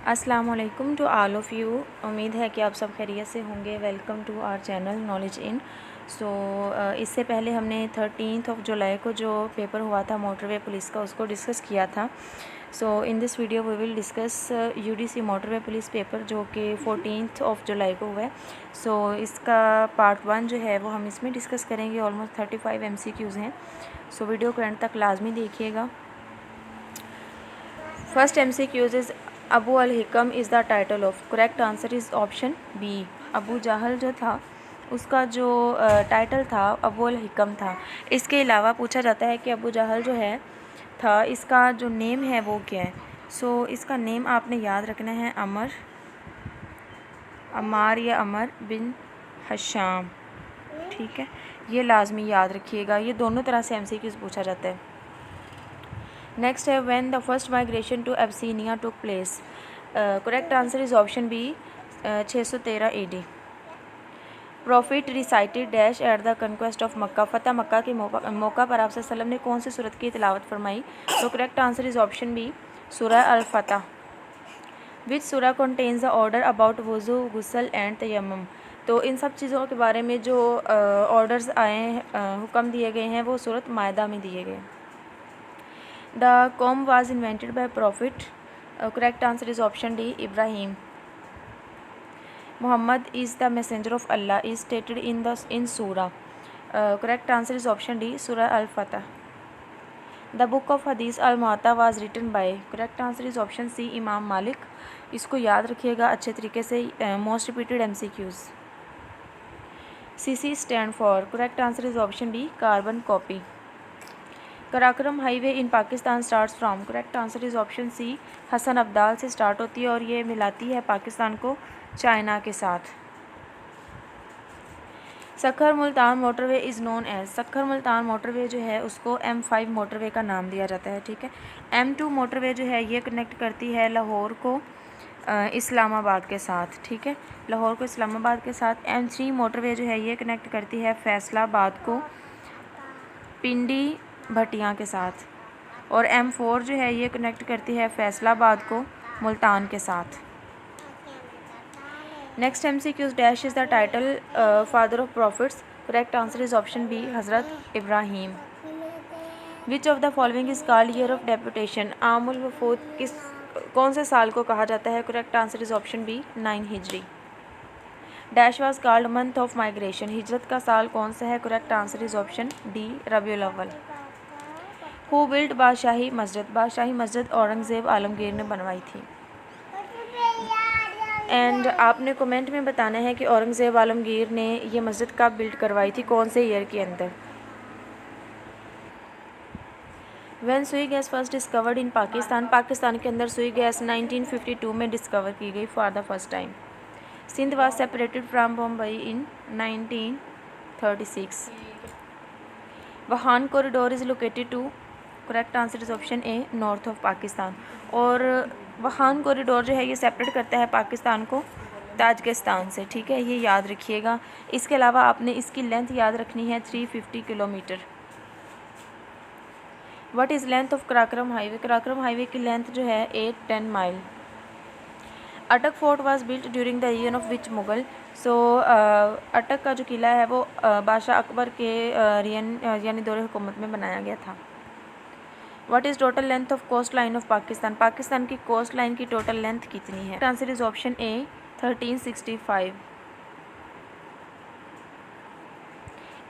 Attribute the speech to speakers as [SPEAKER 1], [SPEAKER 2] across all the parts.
[SPEAKER 1] अस्सलाम वालेकुम to all of you. उम्मीद है कि आप सब खैरियत से होंगे। Welcome to our channel knowledge in. इससे पहले हमने 13 जुलाई को जो पेपर हुआ था मोटरवे पुलिस का, उसको डिस्कस किया था। In this video we will discuss UDC motorway police paper जो कि 14 जुलाई को हुआ है। इसका पार्ट 1 जो है वो हम इसमें डिस्कस करेंगे। ऑलमोस्ट 35 MCQs हैं। वीडियो को एंड तक लाजमी देखिएगा। First MCQs is Abu al Hikam is the title of. Correct answer is option B. Abu Jahl जो था उसका जो टाइटल था अबू अल हिकम था। इसके अलावा पूछा जाता है कि अबू जहल जो है था, इसका जो नेम है वो क्या है। इसका नेम आपने याद रखना है अमार या अमर बिन हशाम। ठीक है, ये लाजमी याद रखिएगा। ये दोनों तरह से MCQs पूछा जाता है। नेक्स्ट है when the first migration to Abyssinia took place. Correct answer is option B 613 AD। Prophet recited dash at the conquest of Mecca. फ़तह मक्का के मौका पर आप सल्लम ने कौन सी सूरत की तिलावत फरमाई। Correct answer is option B सूरह अल फतह। विच सूरह कंटेन्स द ऑर्डर अबाउट वज़ू गुस्ल एंड तयम्मुम। इन सब चीज़ों के बारे में जो ऑर्डर्स आए हैं, हुक्म दिए गए हैं, वो सूरत मायदा में दिए गए। The comb was invented by prophet. Correct answer is option D, Ibrahim. Muhammad is the messenger of Allah is stated in surah. Correct answer is option D, Surah Al-Fatah. The book of Hadith Al-Muwatta was written by. Correct answer is option C, Imam Malik. इसको याद रखिएगा अच्छे तरीके से। Most repeated MCQs. CC stand for. Correct answer is option D, carbon copy. Karakoram highway in Pakistan starts from. Correct answer is option C Hasan Abdal से start होती है और ये मिलाती है पाकिस्तान को चाइना के साथ। Sukkur Multan motorway is known as. Sukkur Multan motorway जो है उसको M5 मोटरवे का नाम दिया जाता है। ठीक है, M2 मोटरवे जो है ये कनेक्ट करती है लाहौर को इस्लामाबाद के साथ। ठीक है, लाहौर को इस्लामाबाद के साथ। M3 मोटरवे जो है ये कनेक्ट करती है फैसलाबाद को पिंडी भटियाँ के साथ। और M4 जो है ये कनेक्ट करती है फैसलाबाद को मुल्तान के साथ। Next MCQs dash is the title father of prophets. Correct answer is option B हज़रत Ibrahim. Which of the following is called year of deputation. आमुल वफूद कौन से साल को कहा जाता है। Correct answer is option B 9 हिजरी। Dash was called month of migration. हिजरत का साल कौन सा है। Correct answer is option D रबीउल अव्वल। हु बिल्ड बादशाही मस्जिद। बादशाही मस्जिद औरंगज़ेब आलमगीर ने बनवाई थी। एंड आपने कमेंट में बताना है कि औरंगज़ेब आलमगीर ने ये मस्जिद कब बिल्ड करवाई थी, कौन से ईयर के अंदर। When Sui gas first discovered in Pakistan. Pakistan के अंदर सुई गैस 1952 में डिस्कवर की गई for the first time. Sindh was separated from Bombay in 1936। Wakhan corridor is located to. Correct answer is option A north of Pakistan. और वहान कॉरिडोर जो है ये सेपरेट करता है पाकिस्तान को ताजिकिस्तान से। ठीक है, ये याद रखिएगा। इसके अलावा आपने इसकी लेंथ याद रखनी है 350 kilometre. What is length of Karakoram highway. Karakoram highway की लेंथ जो है 810 mile. Attock fort was built during the reign of which Mughal. Attock का जो किला है वो बादशाह अकबर के यानी दौरे हुकूमत में बनाया गया था। What is total length of coast line of Pakistan. Pakistan की कोस्ट लाइन की टोटल लेंथ कितनी है। Answer is option A 1365।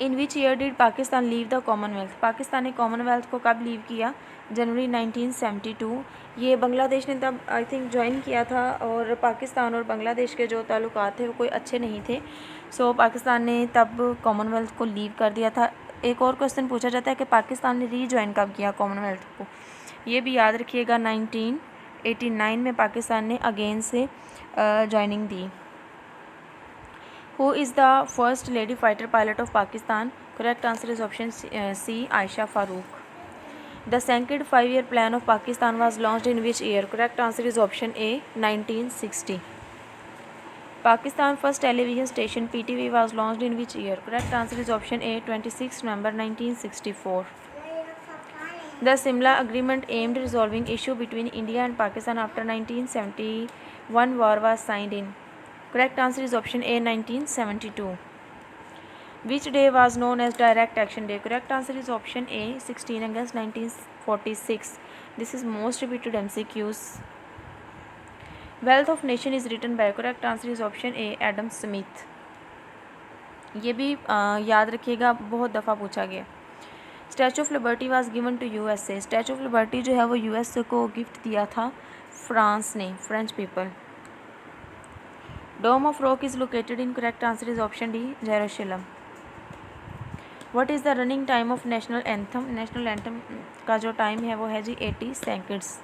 [SPEAKER 1] In which year did Pakistan leave the Commonwealth. Pakistan ने कॉमनवेल्थ को कब लीव किया। जनवरी 1972। ये बांग्लादेश ने तब आई थिंक ज्वाइन किया था और पाकिस्तान और बांग्लादेश के जो ताल्लुकात थे वो कोई अच्छे नहीं थे। पाकिस्तान ने तब कॉमनवेल्थ को लीव कर दिया था। एक और क्वेश्चन पूछा जाता है कि पाकिस्तान ने रीज्वाइन कब किया कॉमनवेल्थ को। ये भी याद रखिएगा 1989 में पाकिस्तान ने अगेन से ज्वाइनिंग दी। Who is the first lady fighter pilot of Pakistan. Correct answer is option C Ayesha Farooq. The second 5-year plan of Pakistan was launched in which year. Correct answer is option A 1960। Pakistan first television station PTV was launched in which year. Correct answer is option A 26 November 1964। The Simla Agreement aimed resolving issue between India and Pakistan after 1971 war was signed in. Correct answer is option A, 1972. Which day was known as Direct Action Day? Correct answer is option A, 16 August 1946. This is most repeated MCQs. Wealth of Nation is written by. Correct answer is option A, Adam Smith. ये भी याद रखिएगा, बहुत दफ़ा पूछा गया. Statue of Liberty was given to USA. Statue of Liberty जो है वो यूएसए को गिफ्ट दिया था फ्रांस ने, French people. Dome of Rock is located in. Correct answer is option D, Jerusalem. What is the running time of national anthem? National anthem का जो time है वो है जी 80 seconds.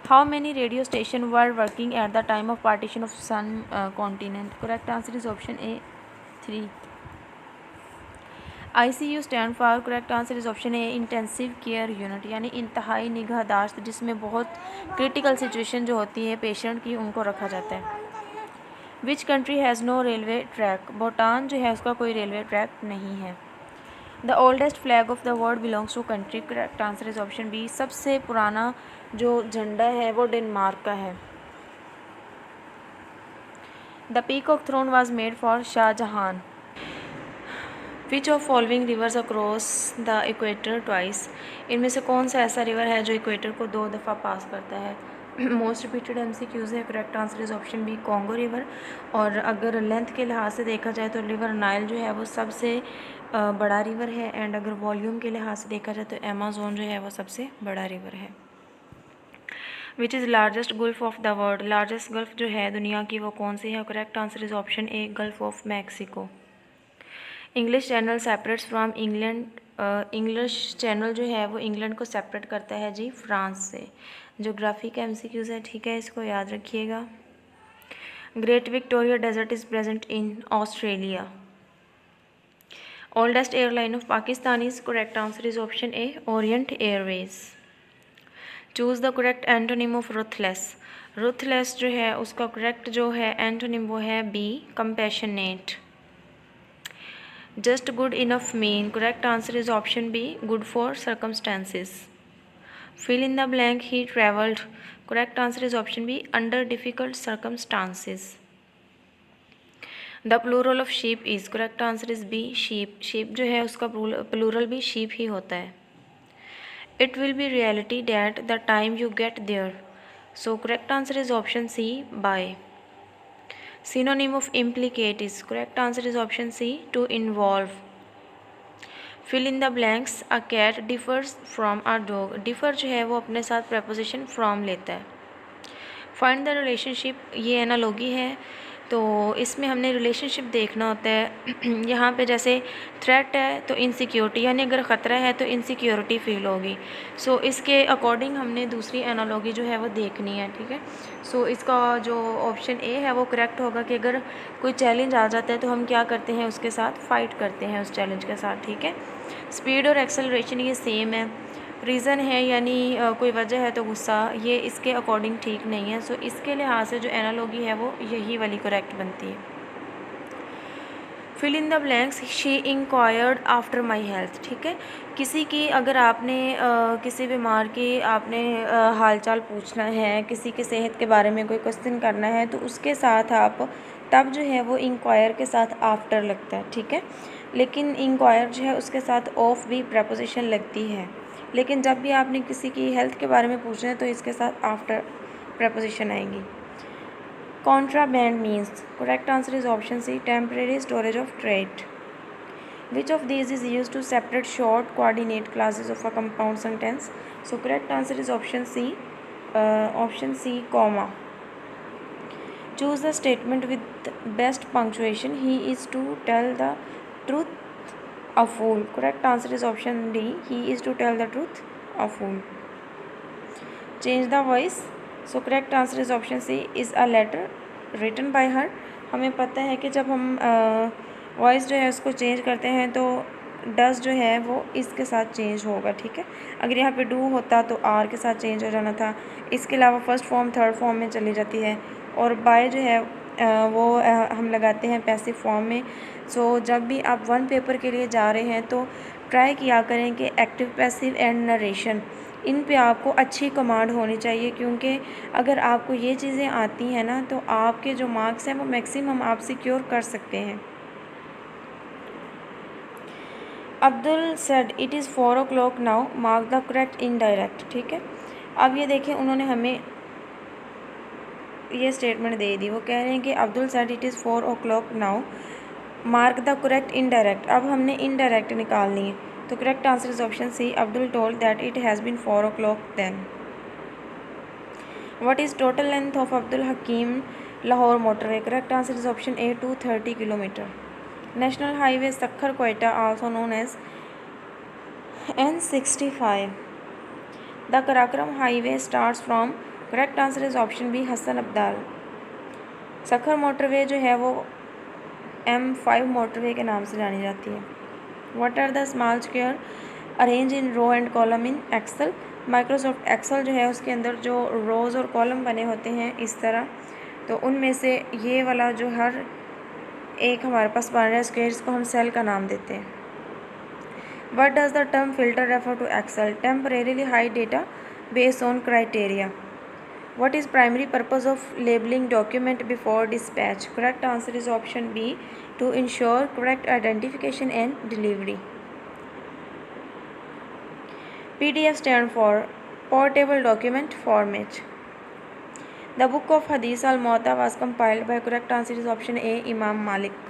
[SPEAKER 1] How many radio station were working at the time of partition of subcontinent? Correct answer is option A, 3. ICU stand for. Correct answer is option A, intensive care unit, यानी इंतहाई निगाहदाश्त, जिसमें बहुत critical situation जो होती है patient की, उनको रखा जाता है. Which country has no railway track? Bhutan जो है उसका कोई रेलवे ट्रैक नहीं है. The oldest flag of the world belongs to country? Correct answer is option B, सबसे पुराना जो झंडा है वो डेनमार्क का है. The peacock throne was made for Shahjahan. Which of following rivers across the equator twice? इनमें से कौन सा ऐसा रिवर है जो इक्वेटर को 2 दफ़ा पास करता है? मोस्ट रिपीटेड MCQs है. Correct answer is option B, Congo river. और अगर लेंथ के लिहाज से देखा जाए तो रिवर नाइल जो है वो सबसे बड़ा रिवर है. एंड अगर वॉल्यूम के लिहाज से देखा जाए तो अमेज़न जो है वो सबसे बड़ा रिवर है. Which is largest gulf of the world? Largest gulf जो है दुनिया की वो कौन सी है? Correct answer is option A, Gulf of Mexico. English Channel separates from England. English Channel जो है वो इंग्लैंड को सेपरेट करता है जी फ्रांस से. ज्योग्राफी का MCQs है, ठीक है, इसको याद रखिएगा. Great Victoria Desert is present in Australia. Oldest airline of Pakistan is. Correct answer is option A, Orient Airways. Choose the correct antonym of ruthless. Ruthless जो है उसका करेक्ट जो है एंटोनिम वो है B, compassionate. Just good enough mean. Correct answer is option B, good for circumstances. Fill in the blank, he travelled. Correct answer is option B, under difficult circumstances. The plural of sheep is. Correct answer is B, sheep. Sheep जो है उसका plural भी sheep ही होता है. It will be reality that the time you get there. So correct answer is option C, by. Synonym of implicate is. Correct answer is option C, to involve. Fill in the blanks. A cat differs from a dog. Differ जो है वो अपने साथ preposition from लेता है. Find the relationship, ये analogy है तो इसमें हमने रिलेशनशिप देखना होता है. यहाँ पे जैसे थ्रेट है तो इनसिक्योरिटी, यानी अगर ख़तरा है तो इनसिक्योरिटी फील होगी. सो इसके अकॉर्डिंग हमने दूसरी एनालॉजी जो है वो देखनी है, ठीक है. सो इसका जो ऑप्शन ए है वो करेक्ट होगा कि अगर कोई चैलेंज आ जाता है तो हम क्या करते हैं, उसके साथ फ़ाइट करते हैं उस चैलेंज के साथ, ठीक है. स्पीड और एक्सेलरेशन ये सेम है. रीज़न है यानी कोई वजह है तो गुस्सा, ये इसके अकॉर्डिंग ठीक नहीं है. सो इसके लिहाज से जो एनालॉगी है वो यही वाली करेक्ट बनती है. Fill in the blanks. She inquired after my health. ठीक है, किसी की अगर आपने किसी बीमार की आपने हालचाल पूछना है, किसी की सेहत के बारे में कोई क्वेश्चन करना है तो उसके साथ आप तब जो है वो इंक्वायर के साथ आफ्टर लगता है, ठीक है. लेकिन इंक्वायर जो है उसके साथ ऑफ भी प्रपोजिशन लगती है. लेकिन जब भी आपने किसी की हेल्थ के बारे में पूछना है तो इसके साथ आफ्टर प्रपोजिशन आएंगी. Contraband means. Correct answer is option C, temporary storage of trade. Which of these is use to separate short coordinate classes of a compound sentence. So correct answer is option C, comma. Choose the statement with best punctuation. He is to tell the truth, a fool. Correct answer is option D, he is to tell the truth, a fool. Change the voice. So correct answer is option C, is a letter written by her. हमें पता है कि जब हम voice जो है उसको change करते हैं तो डस जो है वो इसके साथ चेंज होगा, ठीक है. अगर यहाँ पे डू होता तो आर के साथ चेंज हो जाना था. इसके अलावा फर्स्ट फॉर्म थर्ड फॉर्म में चली जाती है. और बाय जो है वो हम लगाते हैं पैसिव फॉर्म में. सो जब भी आप वन पेपर के लिए जा रहे हैं तो ट्राई किया करें कि एक्टिव, पैसिव एंड नरेशन, इन पे आपको अच्छी कमांड होनी चाहिए, क्योंकि अगर आपको ये चीज़ें आती हैं ना तो आपके जो मार्क्स हैं वो मैक्सिमम आप सिक्योर कर सकते हैं। Abdul said it is 4 o'clock now, mark the correct indirect. ठीक है, अब ये देखें उन्होंने हमें ये स्टेटमेंट दे दी। वो कह रहे हैं कि Abdul said it is 4 o'clock now, mark the correct indirect. अब हमने इनडायरेक्ट निकालनी है, तो correct answer is option C, Abdul told that it has been 4 o'clock then. What is total length of Abdul Hakim Lahore motorway? Correct answer is option A, 230 kilometre. National highway Sukkur Quetta also known as N65। The Karakoram highway starts from, correct answer is option B, Hasan Abdal. Sukkur motorway जो है वो M5 motorway के नाम से जानी जाती है। What are the small square arrange in row and column in Excel? Microsoft Excel जो है उसके अंदर जो रोज़ और कॉलम बने होते हैं इस तरह, तो उनमें से ये वाला जो हर एक हमारे पास बन रहा है स्क्वायर, इसको हम सेल का नाम देते हैं। What does the term filter refer to Excel? Temporarily hide data based on criteria. What is primary purpose of labeling document before dispatch? Correct answer is option B, to ensure correct identification and delivery. PDF stand for portable document format. The book of Hadith al-Muwatta was compiled by, correct answer is option A, Imam Malik.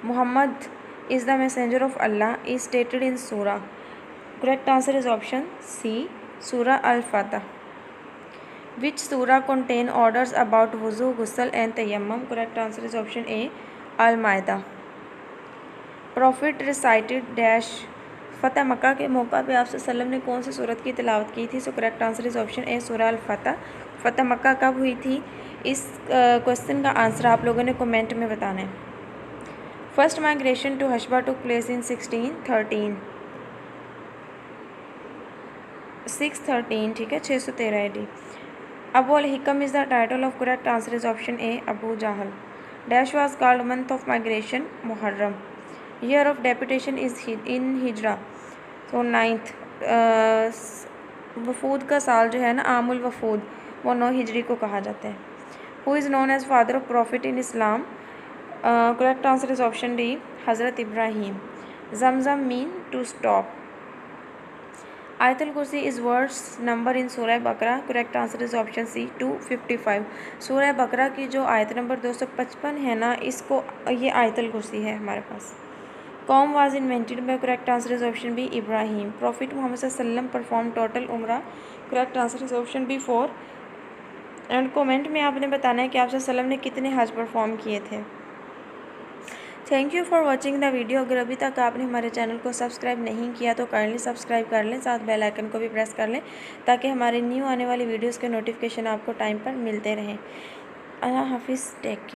[SPEAKER 1] Muhammad is the messenger of Allah is stated in surah. Correct answer is option C, Surah Al-Fatah. Which surah contain orders about wuzu, ghusl and tayammum? Correct answer is option A, Al-Maida. Prophet recited dash फतह मक्का के मौका पे आप सल्लम ने कौन सी सूरत की तिलावत की थी? सो करेक्ट आंसर इज ऑप्शन ए, सूरह अल-फतह। फतह मक्का कब हुई थी? इस क्वेश्चन का आंसर आप लोगों ने कमेंट में बताना है। फर्स्ट माइग्रेशन टू हशबा टुक प्लेस इन 1613। 613, ठीक है, 613 AD। Abu al-Hikam is the title of, correct answer is option A, Abu Jahl. Dash was called month of migration, Muharram. Year of deputation is in Hijra, so 9th। वफूद का साल जो है ना, आमुल वफूद, वो 9 हिजरी को कहा जाता है। Who is known as father of prophet in Islam? Correct answer is option D, Hazrat Ibrahim. Zamzam mean to stop. आयतुल कुर्सी is words number in Surah Baqarah? Correct answer is option C, 255। Surah बकरा की जो आयत नंबर 255 है ना, इसको ये आयतुल कुर्सी है हमारे पास। कौम was invented by? Correct answer is option B, Ibrahim. Prophet Mohammad सल्लम परफॉर्म टोटल उम्रा? Correct answer is option B, 4। And comment में आपने बताना है कि आप सल्लम ने कितने हज परफॉर्म किए थे। Thank you for watching the video. अगर अभी तक आपने हमारे चैनल को सब्सक्राइब नहीं किया तो काइंडली सब्सक्राइब कर लें, साथ बेल आइकन को भी प्रेस कर लें ताकि हमारे न्यू आने वाली वीडियोस के नोटिफिकेशन आपको टाइम पर मिलते रहें। अल्लाह हाफिज़, टेक केयर।